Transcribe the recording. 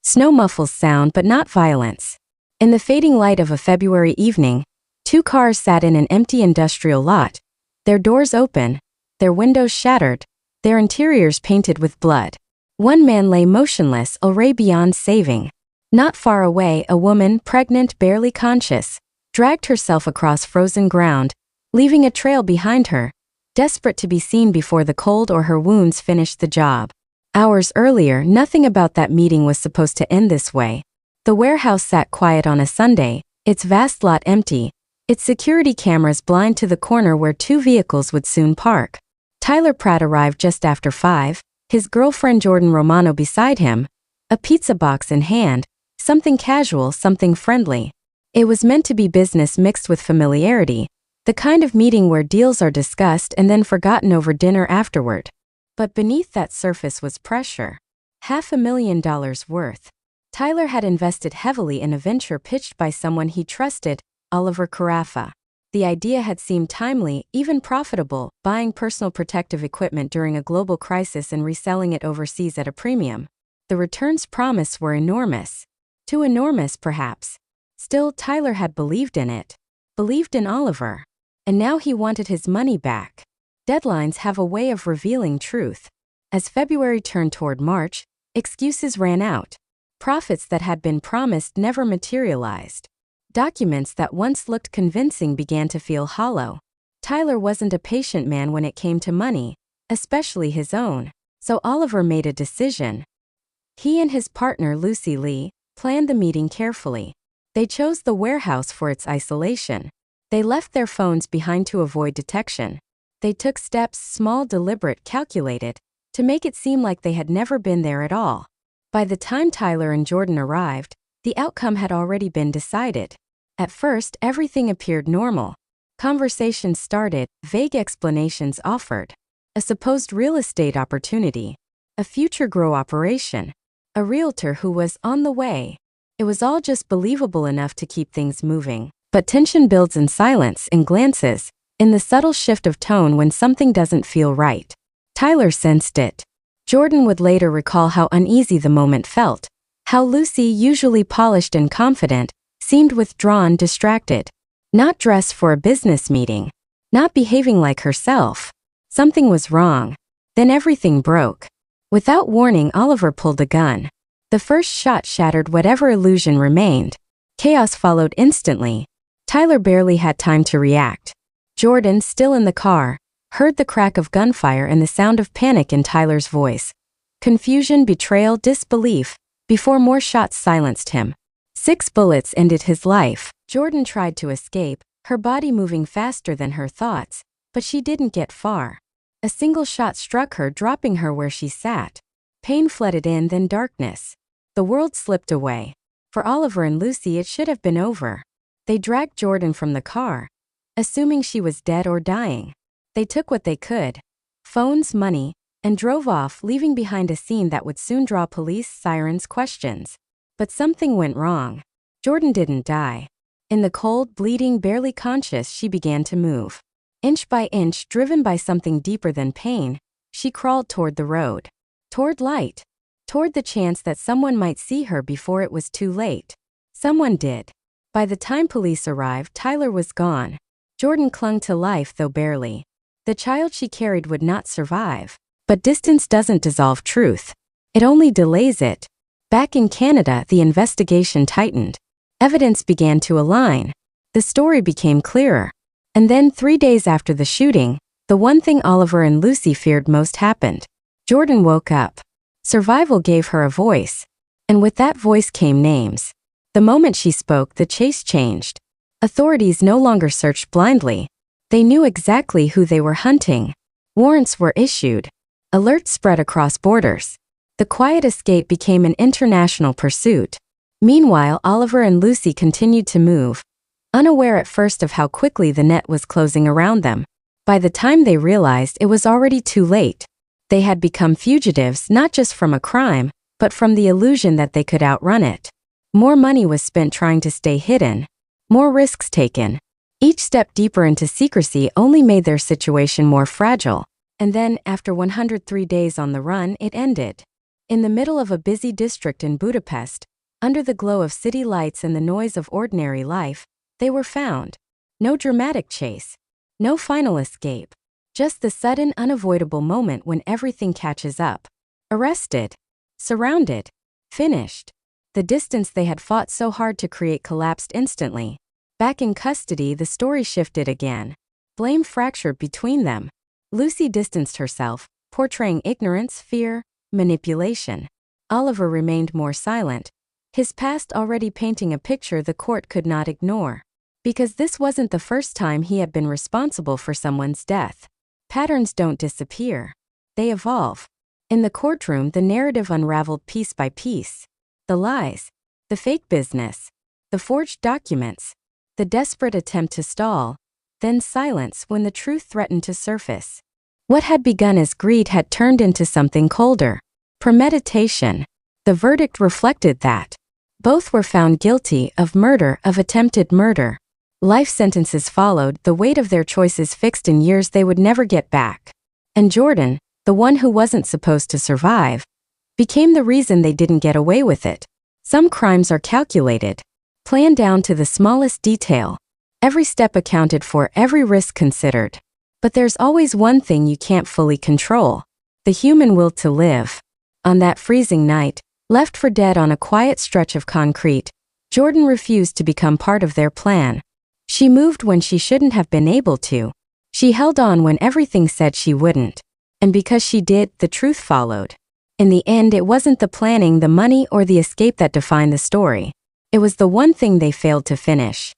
Snow muffles sound but not violence. In the fading light of a February evening, two cars sat in an empty industrial lot, their doors open, their windows shattered, their interiors painted with blood. One man lay motionless, already beyond saving. Not far away, a woman, pregnant, barely conscious, dragged herself across frozen ground, leaving a trail behind her, desperate to be seen before the cold or her wounds finished the job. Hours earlier, nothing about that meeting was supposed to end this way. The warehouse sat quiet on a Sunday, its vast lot empty, its security cameras blind to the corner where two vehicles would soon park. Tyler Pratt arrived just after 5, his girlfriend Jordan Romano beside him, a pizza box in hand, something casual, something friendly. It was meant to be business mixed with familiarity, the kind of meeting where deals are discussed and then forgotten over dinner afterward. But beneath that surface was pressure. $500,000 worth. Tyler had invested heavily in a venture pitched by someone he trusted, Oliver Carafa. The idea had seemed timely, even profitable, buying personal protective equipment during a global crisis and reselling it overseas at a premium. The returns promised were enormous. Too enormous, perhaps. Still, Tyler had believed in it. Believed in Oliver. And now he wanted his money back. Deadlines have a way of revealing truth. As February turned toward March, excuses ran out. Profits that had been promised never materialized. Documents that once looked convincing began to feel hollow. Tyler wasn't a patient man when it came to money, especially his own. So Oliver made a decision. He and his partner Lucy Lee planned the meeting carefully. They chose the warehouse for its isolation. They left their phones behind to avoid detection. They took steps, small, deliberate, calculated, to make it seem like they had never been there at all. By the time Tyler and Jordan arrived, the outcome had already been decided. At first, everything appeared normal. Conversations started, vague explanations offered. A supposed real estate opportunity. A future grow operation. A realtor who was on the way. It was all just believable enough to keep things moving. But tension builds in silence, in glances, in the subtle shift of tone when something doesn't feel right. Tyler sensed it. Jordan would later recall how uneasy the moment felt. How Lucy, usually polished and confident, seemed withdrawn, distracted. Not dressed for a business meeting. Not behaving like herself. Something was wrong. Then everything broke. Without warning, Oliver pulled a gun. The first shot shattered whatever illusion remained. Chaos followed instantly. Tyler barely had time to react. Jordan, still in the car, heard the crack of gunfire and the sound of panic in Tyler's voice. Confusion, betrayal, disbelief, before more shots silenced him. 6 bullets ended his life. Jordan tried to escape, her body moving faster than her thoughts, but she didn't get far. A single shot struck her, dropping her where she sat. Pain flooded in, then darkness. The world slipped away. For Oliver and Lucy, it should have been over. They dragged Jordan from the car, assuming she was dead or dying. They took what they could, phones, money, and drove off, leaving behind a scene that would soon draw police, sirens, questions. But something went wrong. Jordan didn't die. In the cold, bleeding, barely conscious, she began to move. Inch by inch, driven by something deeper than pain, she crawled toward the road. Toward light. Toward the chance that someone might see her before it was too late. Someone did. By the time police arrived, Tyler was gone. Jordan clung to life, though barely. The child she carried would not survive. But distance doesn't dissolve truth. It only delays it. Back in Canada, the investigation tightened. Evidence began to align. The story became clearer. And then 3 days after the shooting, the one thing Oliver and Lucy feared most happened. Jordan woke up. Survival gave her a voice. And with that voice came names. The moment she spoke, the chase changed. Authorities no longer searched blindly. They knew exactly who they were hunting. Warrants were issued. Alerts spread across borders. The quiet escape became an international pursuit. Meanwhile, Oliver and Lucy continued to move, unaware at first of how quickly the net was closing around them. By the time they realized, it was already too late. They had become fugitives not just from a crime, but from the illusion that they could outrun it. More money was spent trying to stay hidden. More risks taken. Each step deeper into secrecy only made their situation more fragile. And then, after 103 days on the run, it ended. In the middle of a busy district in Budapest, under the glow of city lights and the noise of ordinary life, they were found. No dramatic chase. No final escape. Just the sudden, unavoidable moment when everything catches up. Arrested. Surrounded. Finished. The distance they had fought so hard to create collapsed instantly. Back in custody, the story shifted again. Blame fractured between them. Lucy distanced herself, portraying ignorance, fear, manipulation. Oliver remained more silent, his past already painting a picture the court could not ignore. Because this wasn't the first time he had been responsible for someone's death. Patterns don't disappear. They evolve. In the courtroom, the narrative unraveled piece by piece. The lies. The fake business. The forged documents. The desperate attempt to stall. Then silence when the truth threatened to surface. What had begun as greed had turned into something colder. Premeditation. The verdict reflected that. Both were found guilty of murder, of attempted murder. Life sentences followed, the weight of their choices fixed in years they would never get back. And Jordan, the one who wasn't supposed to survive, became the reason they didn't get away with it. Some crimes are calculated, planned down to the smallest detail. Every step accounted for, every risk considered. But there's always one thing you can't fully control: the human will to live. On that freezing night, left for dead on a quiet stretch of concrete, Jordan refused to become part of their plan. She moved when she shouldn't have been able to. She held on when everything said she wouldn't. And because she did, the truth followed. In the end, it wasn't the planning, the money, or the escape that defined the story. It was the one thing they failed to finish.